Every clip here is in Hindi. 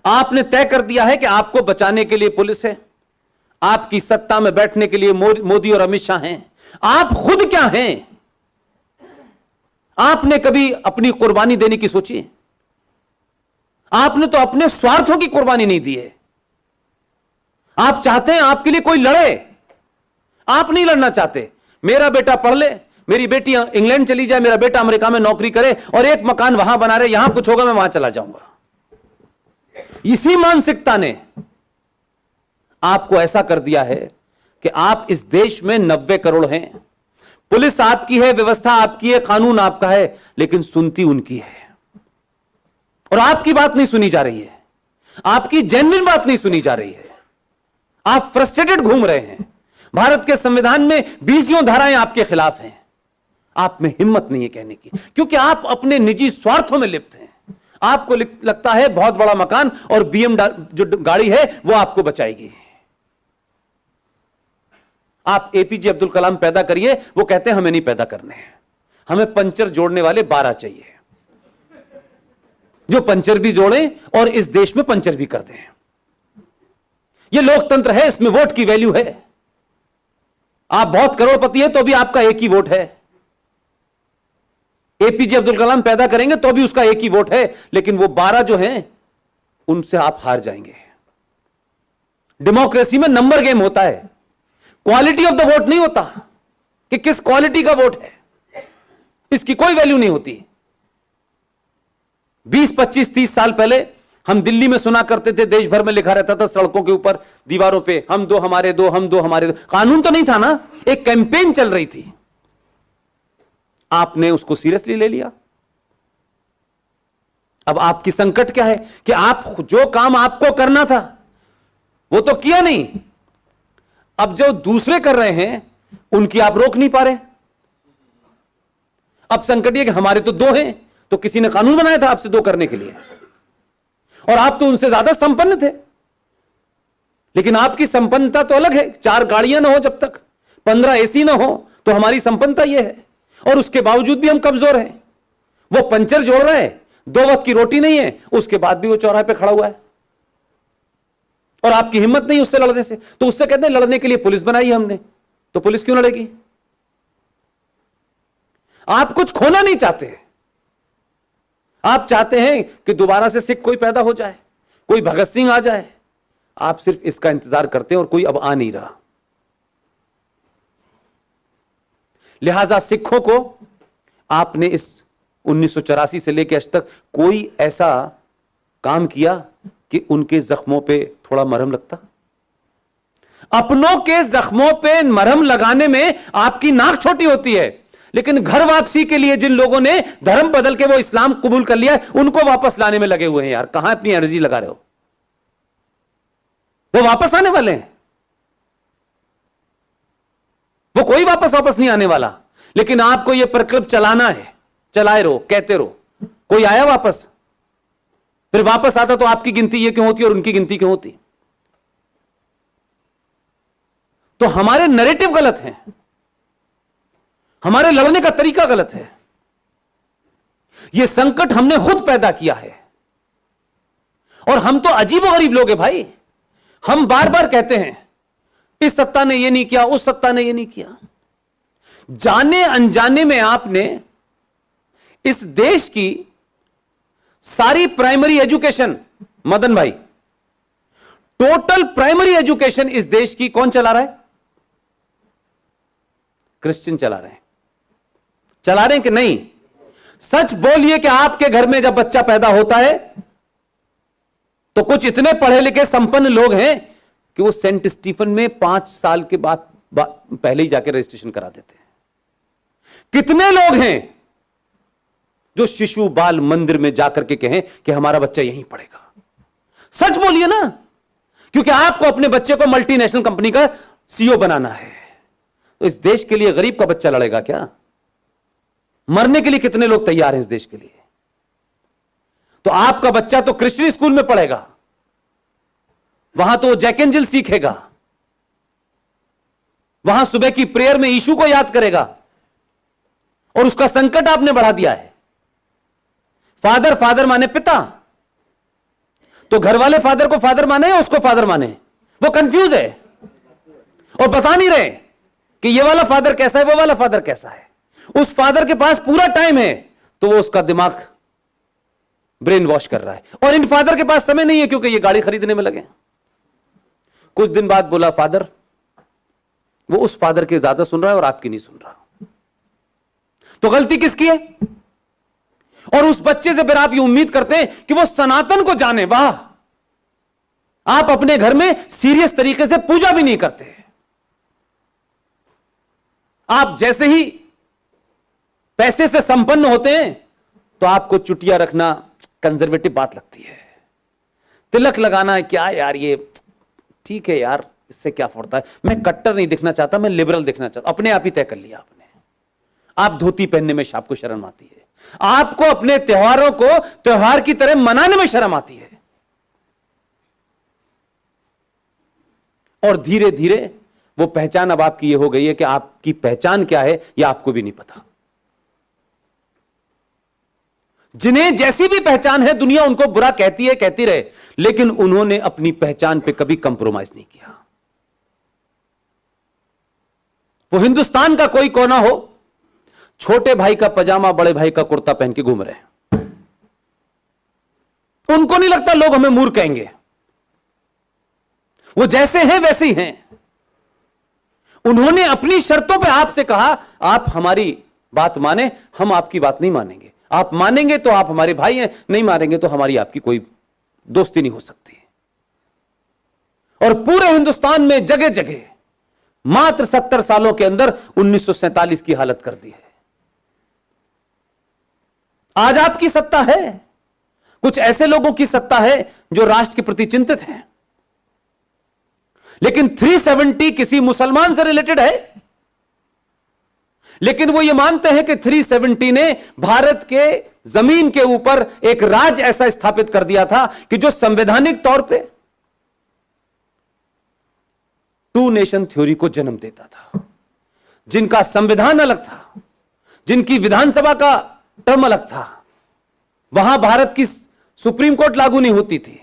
आपने तय कर दिया है कि आपको बचाने के लिए पुलिस है, आपकी सत्ता में बैठने के लिए मोदी और अमित शाह हैं। आप खुद क्या हैं? आपने कभी अपनी कुर्बानी देने की सोची? आपने तो अपने स्वार्थों की कुर्बानी नहीं दी है। आप चाहते हैं आपके लिए कोई लड़े, आप नहीं लड़ना चाहते। मेरा बेटा पढ़ ले, मेरी बेटी इंग्लैंड चली जाए, मेरा बेटा अमेरिका में नौकरी करे और एक मकान वहां बना रहे, यहां कुछ होगा मैं वहां चला जाऊंगा। इसी मानसिकता ने आपको ऐसा कर दिया है कि आप इस देश में 90 करोड़ हैं, पुलिस आपकी है, व्यवस्था आपकी है, कानून आपका है, लेकिन सुनती उनकी है। और आपकी बात नहीं सुनी जा रही है, आपकी जेन्युइन बात नहीं सुनी जा रही है। आप फ्रस्ट्रेटेड घूम रहे हैं। भारत के संविधान में 20 धाराएं आपके खिलाफ हैं। आप में हिम्मत नहीं है कहने की, क्योंकि आप अपने निजी स्वार्थों में लिप्त हैं। आपको लगता है बहुत बड़ा मकान और बीएम जो गाड़ी है वो आपको बचाएगी। आप एपीजे अब्दुल कलाम पैदा करिए, वो कहते हैं हमें नहीं पैदा करने हैं, हमें पंचर जोड़ने वाले 12 चाहिए, जो पंचर भी जोड़ें और इस देश में पंचर भी कर दें। यह लोकतंत्र है, इसमें वोट की वैल्यू है। आप बहुत करोड़पति हैं तो भी आपका एक ही वोट है। एपीजे अब्दुल कलाम पैदा करेंगे तो भी उसका एक ही वोट है, लेकिन वो 12 जो हैं उनसे आप हार जाएंगे। डेमोक्रेसी में नंबर गेम होता है, क्वालिटी ऑफ द वोट नहीं होता कि किस क्वालिटी का वोट है, इसकी कोई वैल्यू नहीं होती। 20, 25, 30 साल पहले हम दिल्ली में सुना करते थे, देश भर में लिखा रहता था सड़कों के ऊपर, दीवारों पे, हम दो हमारे दो, हम दो हमारे दो। कानून तो नहीं था ना, एक कैंपेन चल रही थी। आपने उसको सीरियसली ले लिया। अब आपकी संकट क्या है कि आप जो काम आपको करना था वो तो किया नहीं, अब जो दूसरे कर रहे हैं उनकी आप रोक नहीं पा रहे। अब संकट ये कि हमारे तो 2 हैं, तो किसी ने कानून बनाया था आपसे 2 करने के लिए, और आप तो उनसे ज्यादा संपन्न थे। लेकिन आपकी संपन्नता तो अलग है। 4 गाड़ियां ना हो जब तक, 15 एसी ना हो, तो हमारी संपन्नता यह है, और उसके बावजूद भी हम कमजोर हैं। वो पंचर जोड़ रहा है, 2 वक्त की रोटी नहीं है, उसके बाद भी वो चौराहे पे खड़ा हुआ है, और आपकी हिम्मत नहीं उससे लड़ने से। तो उससे कहते हैं लड़ने के लिए पुलिस बनाई है हमने, तो पुलिस क्यों लड़ेगी? आप कुछ खोना नहीं चाहते। आप चाहते हैं कि दोबारा से सिख कोई पैदा हो जाए, कोई भगत सिंह आ जाए। आप सिर्फ इसका इंतजार करते हैं और कोई अब आ नहीं रहा। लिहाजा सिखों को आपने इस 1984 से लेकर आज तक कोई ऐसा काम किया कि उनके जख्मों पे थोड़ा मरहम लगता? अपनों के जख्मों पे मरहम लगाने में आपकी नाक छोटी होती है, लेकिन घर वापसी के लिए जिन लोगों ने धर्म बदल के वो इस्लाम कबूल कर लिया है, उनको वापस लाने में लगे हुए हैं। यार कहां अपनी एनर्जी लगा रहे हो? वो वापस आने वाले हैं, वो कोई वापस नहीं आने वाला। लेकिन आपको यह प्रकल्प चलाना है, चलाए रहो, कहते रहो। कोई आया वापस? फिर वापस आता तो आपकी गिनती ये क्यों होती और उनकी गिनती क्यों होती? तो हमारे नैरेटिव गलत हैं, हमारे लड़ने का तरीका गलत है। यह संकट हमने खुद पैदा किया है, और हम तो अजीबोगरीब लोग हैं भाई। हम बार बार कहते हैं इस सत्ता ने यह नहीं किया, उस सत्ता ने यह नहीं किया। जाने अनजाने में आपने इस देश की सारी प्राइमरी एजुकेशन, मदन भाई, टोटल प्राइमरी एजुकेशन इस देश की कौन चला रहा है? क्रिश्चियन चला रहे हैं। चला रहे हैं कि नहीं? सच बोलिए कि आपके घर में जब बच्चा पैदा होता है तो कुछ इतने पढ़े लिखे संपन्न लोग हैं कि वो सेंट स्टीफन में 5 साल के बाद पहले ही जाके रजिस्ट्रेशन करा देते हैं। कितने लोग हैं जो शिशु बाल मंदिर में जाकर के कहें कि हमारा बच्चा यहीं पढ़ेगा? सच बोलिए ना, क्योंकि आपको अपने बच्चे को मल्टीनेशनल कंपनी का सीईओ बनाना है। तो इस देश के लिए गरीब का बच्चा लड़ेगा क्या? मरने के लिए कितने लोग तैयार हैं इस देश के लिए? तो आपका बच्चा तो क्रिश्चियन स्कूल में पढ़ेगा, वहां तो जैक एंड जिल सीखेगा, वहां सुबह की प्रेयर में यीशु को याद करेगा, और उसका संकट आपने बढ़ा दिया है। फादर फादर माने पिता, तो घर वाले फादर को फादर माने या उसको फादर माने? वो कंफ्यूज है और बता नहीं रहे कि ये वाला फादर कैसा है, वो वाला फादर कैसा है। उस फादर के पास पूरा टाइम है तो वो उसका दिमाग ब्रेन वॉश कर रहा है, और इन फादर के पास समय नहीं है क्योंकि ये गाड़ी खरीदने में लगे। कुछ दिन बाद बोला फादर, वो उस फादर की ज्यादा सुन रहा है और आपकी नहीं सुन रहा। तो गलती किसकी है? और उस बच्चे से फिर आप ये उम्मीद करते हैं कि वो सनातन को जाने। वाह, आप अपने घर में सीरियस तरीके से पूजा भी नहीं करते। आप जैसे ही पैसे से संपन्न होते हैं तो आपको चुटिया रखना कंजर्वेटिव बात लगती है। तिलक लगाना है क्या यार, ये ठीक है यार, इससे क्या पड़ता है। मैं कट्टर नहीं दिखना चाहता, मैं लिबरल दिखना चाहता। अपने आप ही तय कर लिया आपने। आप धोती पहनने में आपको शर्म आती है, आपको अपने त्योहारों को त्योहार की तरह मनाने में शर्म आती है, और धीरे धीरे वो पहचान अब आपकी ये हो गई है कि आपकी पहचान क्या है यह आपको भी नहीं पता। जिन्हें जैसी भी पहचान है दुनिया उनको बुरा कहती है, कहती रहे, लेकिन उन्होंने अपनी पहचान पे कभी कंप्रोमाइज नहीं किया। वो हिंदुस्तान का कोई कोना हो, छोटे भाई का पजामा बड़े भाई का कुर्ता पहन के घूम रहे हैं, उनको नहीं लगता लोग हमें मूर्ख कहेंगे। वो जैसे हैं वैसे ही हैं। उन्होंने अपनी शर्तों पे आपसे कहा, आप हमारी बात माने, हम आपकी बात नहीं मानेंगे। आप मानेंगे तो आप हमारे भाई हैं, नहीं मानेंगे तो हमारी आपकी कोई दोस्ती नहीं हो सकती। और पूरे हिंदुस्तान में जगह जगह मात्र 70 सालों के अंदर 1947 की हालत कर दी है। आज आपकी सत्ता है, कुछ ऐसे लोगों की सत्ता है जो राष्ट्र के प्रति चिंतित हैं, लेकिन 370 किसी मुसलमान से रिलेटेड है। लेकिन वो ये मानते हैं कि 370 ने भारत के जमीन के ऊपर एक राज ऐसा स्थापित कर दिया था कि जो संवैधानिक तौर पे टू नेशन थ्योरी को जन्म देता था। जिनका संविधान अलग था, जिनकी विधानसभा का टर्म अलग था, वहां भारत की सुप्रीम कोर्ट लागू नहीं होती थी,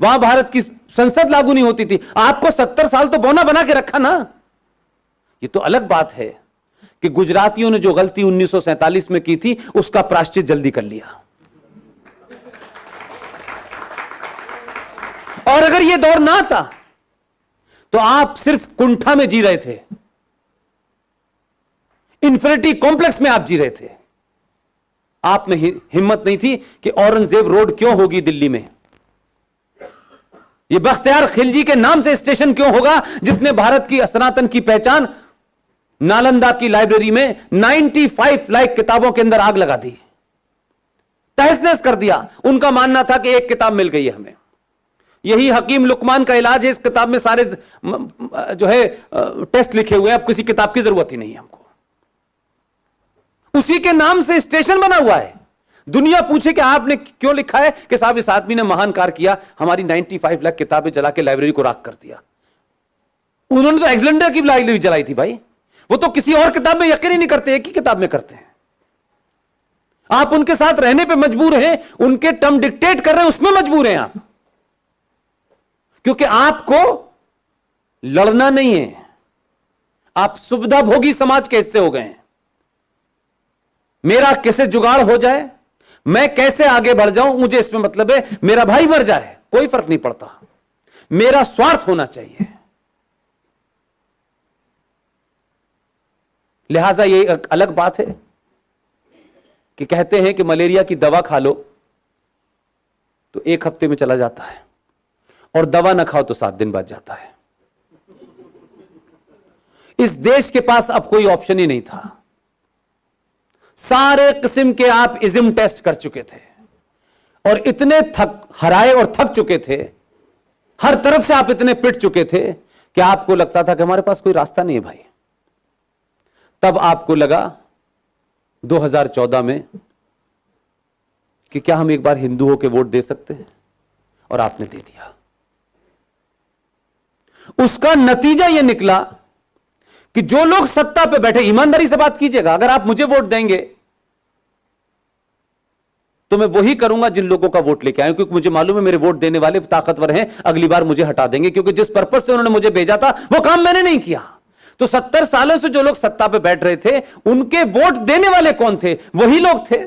वहां भारत की संसद लागू नहीं होती थी। आपको 70 साल तो बौना बना के रखा ना। ये तो अलग बात है कि गुजरातियों ने जो गलती 1947 में की थी उसका प्रायश्चित जल्दी कर लिया। और अगर यह दौर ना था तो आप सिर्फ कुंठा में जी रहे थे, इन्फिनिटी कॉम्प्लेक्स में आप जी रहे थे। आप में हिम्मत नहीं थी कि औरंगजेब रोड क्यों होगी दिल्ली में, यह बख्तियार खिलजी के नाम से स्टेशन क्यों होगा, जिसने भारत की सनातन की पहचान नालंदा की लाइब्रेरी में 95 लाख किताबों के अंदर आग लगा दी, तहस नहस कर दिया। उनका मानना था कि एक किताब मिल गई है हमें, यही हकीम लुकमान का इलाज है, इस किताब में सारे जो है टेस्ट लिखे हुए हैं, अब किसी किताब की जरूरत ही नहीं है हमको। उसी के नाम से स्टेशन बना हुआ है। दुनिया पूछे कि आपने क्यों लिखा है, कि साहब इस आदमी ने महान कार्य किया, हमारी 95 लाख किताबें जला के लाइब्रेरी को राख कर दिया। उन्होंने तो एलेक्जेंडर की लाइब्रेरी जलाई थी भाई, वो तो किसी और किताब में यकीन ही नहीं करते, एक ही किताब में करते हैं। आप उनके साथ रहने पे मजबूर हैं, उनके टर्म डिक्टेट कर रहे हैं उसमें मजबूर हैं आप, क्योंकि आपको लड़ना नहीं है, आप सुविधा भोगी समाज के हिस्से हो गए हैं। मेरा कैसे जुगाड़ हो जाए, मैं कैसे आगे बढ़ जाऊं, मुझे इसमें मतलब है, मेरा भाई मर जाए कोई फर्क नहीं पड़ता, मेरा स्वार्थ होना चाहिए। लिहाजा ये एक अलग बात है कि कहते हैं कि मलेरिया की दवा खा लो तो 1 हफ्ते में चला जाता है, और दवा ना खाओ तो 7 दिन बाद जाता है। इस देश के पास अब कोई ऑप्शन ही नहीं था। सारे किस्म के आप इज्म टेस्ट कर चुके थे और इतने हराए और थक चुके थे, हर तरफ से आप इतने पिट चुके थे कि आपको लगता था कि हमारे पास कोई रास्ता नहीं है भाई। तब आपको लगा 2014 में कि क्या हम एक बार हिंदू होकर वोट दे सकते हैं, और आपने दे दिया। उसका नतीजा यह निकला कि जो लोग सत्ता पे बैठे, ईमानदारी से बात कीजिएगा, अगर आप मुझे वोट देंगे तो मैं वही करूंगा जिन लोगों का वोट लेके आए, क्योंकि मुझे मालूम है मेरे वोट देने वाले ताकतवर हैं, अगली बार मुझे हटा देंगे, क्योंकि जिस पर्पस से उन्होंने मुझे भेजा था वो काम मैंने नहीं किया। तो 70 सालों से जो लोग सत्ता पे बैठ रहे थे, उनके वोट देने वाले कौन थे? वही लोग थे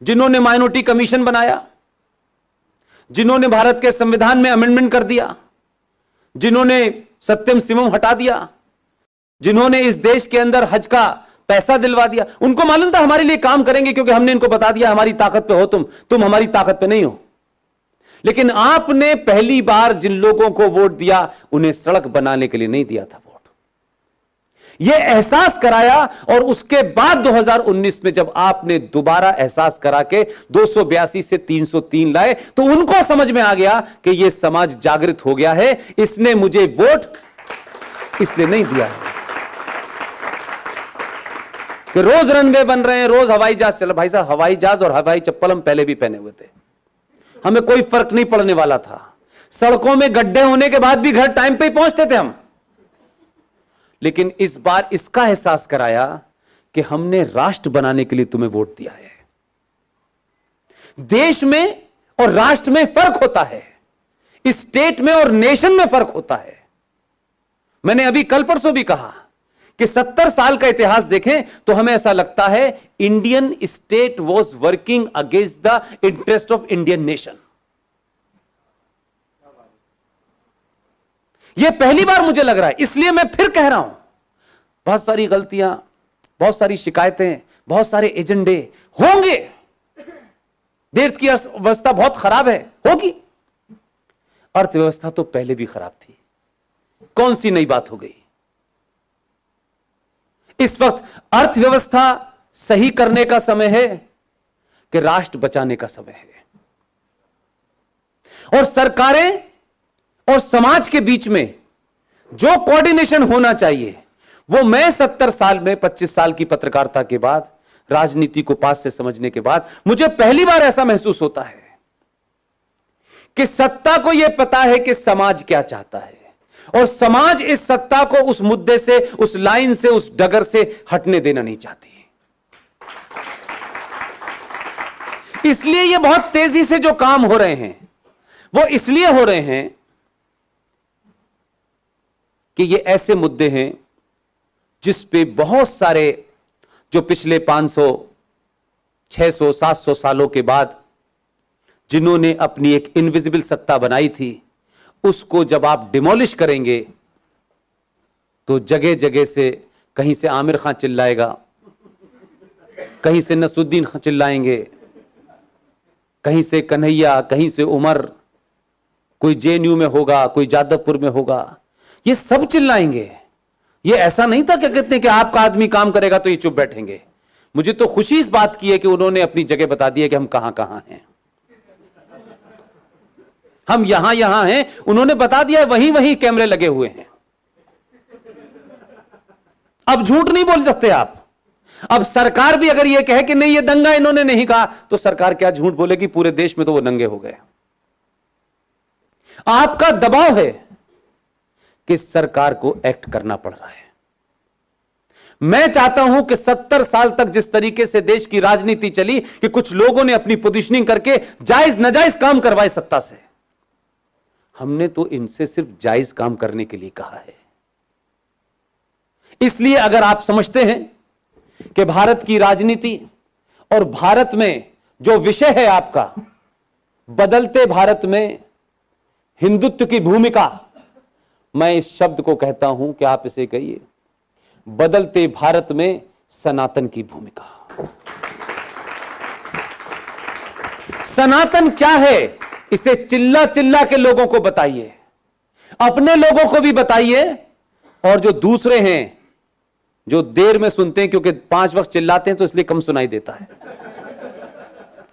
जिन्होंने माइनॉरिटी कमीशन बनाया, जिन्होंने भारत के संविधान में अमेंडमेंट कर दिया, जिन्होंने सत्यम शिवम हटा दिया, जिन्होंने इस देश के अंदर हज का पैसा दिलवा दिया। उनको मालूम था हमारे लिए काम करेंगे, क्योंकि हमने इनको बता दिया हमारी ताकत पे हो तुम हमारी ताकत पे नहीं हो। लेकिन आपने पहली बार जिन लोगों को वोट दिया, उन्हें सड़क बनाने के लिए नहीं दिया था वोट। यह एहसास कराया, और उसके बाद 2019 में जब आपने दोबारा एहसास करा के 282 से 303 लाए, तो उनको समझ में आ गया कि यह समाज जागृत हो गया है, इसने मुझे वोट इसलिए नहीं दिया है कि रोज रनवे बन रहे हैं, रोज हवाई जहाज चल। भाई साहब, हवाई जहाज और हवाई चप्पल हम पहले भी पहने हुए थे, हमें कोई फर्क नहीं पड़ने वाला था। सड़कों में गड्ढे होने के बाद भी घर टाइम पे ही पहुंचते थे हम। लेकिन इस बार इसका एहसास कराया कि हमने राष्ट्र बनाने के लिए तुम्हें वोट दिया है। देश में और राष्ट्र में फर्क होता है, स्टेट में और नेशन में फर्क होता है। मैंने अभी कल परसों भी कहा कि 70 साल का इतिहास देखें तो हमें ऐसा लगता है Indian state was working against the interest of Indian nation. यह पहली बार मुझे लग रहा है, इसलिए मैं फिर कह रहा हूं, बहुत सारी गलतियां, बहुत सारी शिकायतें, बहुत सारे एजेंडे होंगे, देश की अर्थव्यवस्था बहुत खराब है, होगी। अर्थव्यवस्था तो पहले भी खराब थी, कौन सी नई बात हो गई? इस वक्त अर्थव्यवस्था सही करने का समय है कि राष्ट्र बचाने का समय है। और सरकारें और समाज के बीच में जो कोऑर्डिनेशन होना चाहिए, वो मैं 70 साल में 25 साल की पत्रकारिता के बाद, राजनीति को पास से समझने के बाद, मुझे पहली बार ऐसा महसूस होता है कि सत्ता को यह पता है कि समाज क्या चाहता है, और समाज इस सत्ता को उस मुद्दे से, उस लाइन से, उस डगर से हटने देना नहीं चाहती। इसलिए ये बहुत तेजी से जो काम हो रहे हैं, वो इसलिए हो रहे हैं कि ये ऐसे मुद्दे हैं जिस पे बहुत सारे, जो पिछले 500, 600, 700 सालों के बाद जिन्होंने अपनी एक इनविजिबल सत्ता बनाई थी, उसको जब आप डिमोलिश करेंगे तो जगह जगह से, कहीं से आमिर खान चिल्लाएगा, कहीं से नसरुद्दीन खान चिल्लाएंगे, कहीं से कन्हैया, कहीं से उमर, कोई जेएनयू में होगा, कोई जादवपुर में होगा, ये सब चिल्लाएंगे। ये ऐसा नहीं था कि कहते हैं कि आपका आदमी काम करेगा तो ये चुप बैठेंगे। मुझे तो खुशी इस बात की है कि उन्होंने अपनी जगह बता दी है कि हम कहां कहां हैं, हम यहां यहां हैं, उन्होंने बता दिया है, वहीं वहीं कैमरे लगे हुए हैं। अब झूठ नहीं बोल सकते आप। अब सरकार भी अगर यह कहे कि नहीं ये दंगा इन्होंने नहीं कहा, तो सरकार क्या झूठ बोलेगी? पूरे देश में तो वो नंगे हो गए। आपका दबाव है कि सरकार को एक्ट करना पड़ रहा है। मैं चाहता हूं कि 70 साल तक जिस तरीके से देश की राजनीति चली कि कुछ लोगों ने अपनी पोजीशनिंग करके जायज नाजायज काम करवाए सत्ता से, हमने तो इनसे सिर्फ जायज काम करने के लिए कहा है। इसलिए अगर आप समझते हैं कि भारत की राजनीति और भारत में जो विषय है आपका, बदलते भारत में हिंदुत्व की भूमिका, मैं इस शब्द को कहता हूं कि आप इसे कहिए, बदलते भारत में सनातन की भूमिका। सनातन क्या है, इसे चिल्ला चिल्ला के लोगों को बताइए, अपने लोगों को भी बताइए, और जो दूसरे हैं जो देर में सुनते हैं, क्योंकि 5 वक्त चिल्लाते हैं तो इसलिए कम सुनाई देता है,